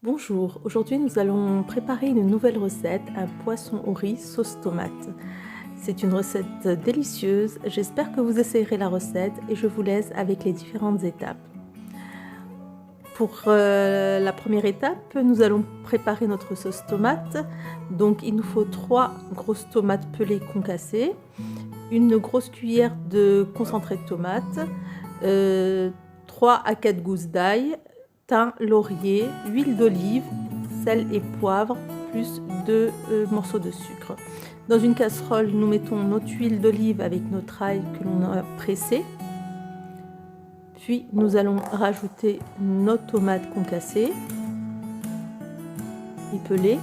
Bonjour, aujourd'hui nous allons préparer une nouvelle recette, un poisson au riz sauce tomate. C'est une recette délicieuse, j'espère que vous essayerez la recette et je vous laisse avec les différentes étapes. Pour la première étape, nous allons préparer notre sauce tomate. Donc il nous faut 3 grosses tomates pelées concassées, une grosse cuillère de concentré de tomate, 3 à 4 gousses d'ail, thym, laurier, huile d'olive, sel et poivre, plus 2 morceaux de sucre. Dans une casserole, nous mettons notre huile d'olive avec notre ail que l'on a pressé. Puis nous allons rajouter nos tomates concassées et pelées.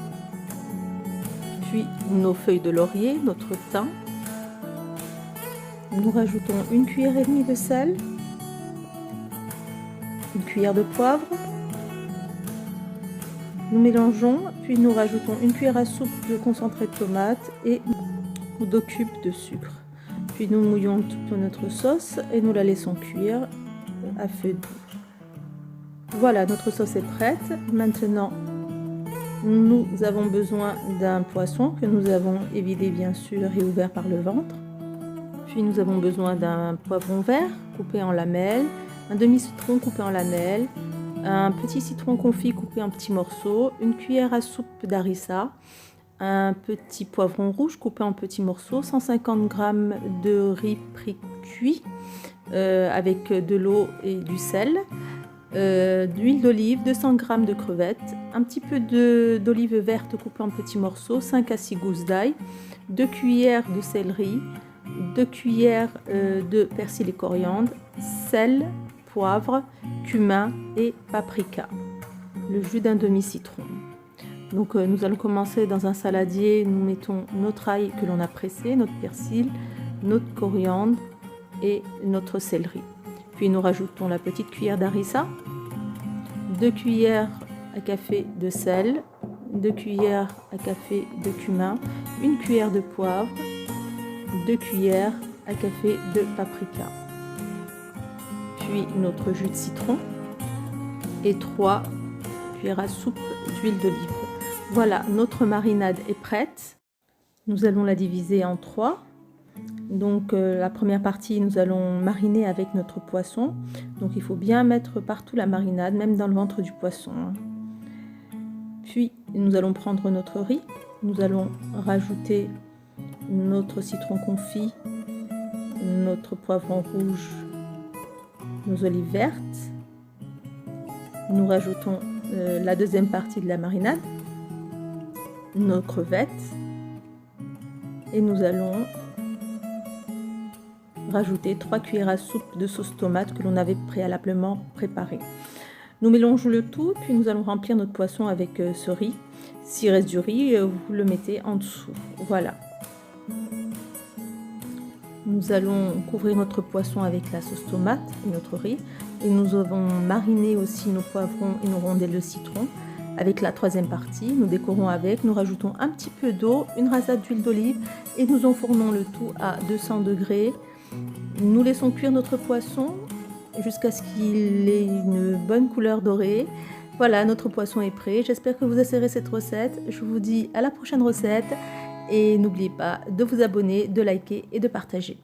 Puis nos feuilles de laurier, notre thym. Nous rajoutons une cuillère et demie de sel, une cuillère de poivre. Nous mélangeons, puis nous rajoutons une cuillère à soupe de concentré de tomate et 2 cubes de sucre. Puis nous mouillons toute notre sauce et nous la laissons cuire à feu doux. Voilà, notre sauce est prête. Maintenant, nous avons besoin d'un poisson que nous avons évidé bien sûr et ouvert par le ventre. Puis nous avons besoin d'un poivron vert coupé en lamelles, un demi-citron coupé en lamelles, un petit citron confit coupé en petits morceaux, une cuillère à soupe d'harissa, un petit poivron rouge coupé en petits morceaux, 150 g de riz pré-cuit avec de l'eau et du sel, d'huile d'olive, 200 g de crevettes, un petit peu d'olive verte coupée en petits morceaux, 5 à 6 gousses d'ail, 2 cuillères de céleri, 2 cuillères de persil et coriandre, sel, poivre, cumin et paprika, le jus d'un demi-citron. Donc nous allons commencer dans un saladier, nous mettons notre ail que l'on a pressé, notre persil, notre coriandre et notre céleri. Puis nous rajoutons la petite cuillère d'harissa, 2 cuillères à café de sel, 2 cuillères à café de cumin, 1 cuillère de poivre, 2 cuillères à café de paprika. Puis notre jus de citron et 3 cuillères à soupe d'huile d'olive. Voilà, notre marinade est prête. Nous allons la diviser en 3. Donc la première partie, nous allons mariner avec notre poisson. Donc il faut bien mettre partout la marinade, même dans le ventre du poisson. Puis nous allons prendre notre riz. Nous allons rajouter notre citron confit, notre poivron rouge, nos olives vertes. Nous rajoutons la deuxième partie de la marinade, nos crevettes, et nous allons rajouter 3 cuillères à soupe de sauce tomate que l'on avait préalablement préparée. Nous mélangeons le tout, puis nous allons remplir notre poisson avec ce riz. S'il reste du riz, vous le mettez en dessous. Voilà. Nous allons couvrir notre poisson avec la sauce tomate et notre riz. Et nous avons mariné aussi nos poivrons et nos rondelles de citron avec la troisième partie. Nous décorons avec, nous rajoutons un petit peu d'eau, une rasade d'huile d'olive et nous enfournons le tout à 200 degrés. Nous laissons cuire notre poisson jusqu'à ce qu'il ait une bonne couleur dorée. Voilà, notre poisson est prêt. J'espère que vous essayerez cette recette. Je vous dis à la prochaine recette. Et n'oubliez pas de vous abonner, de liker et de partager.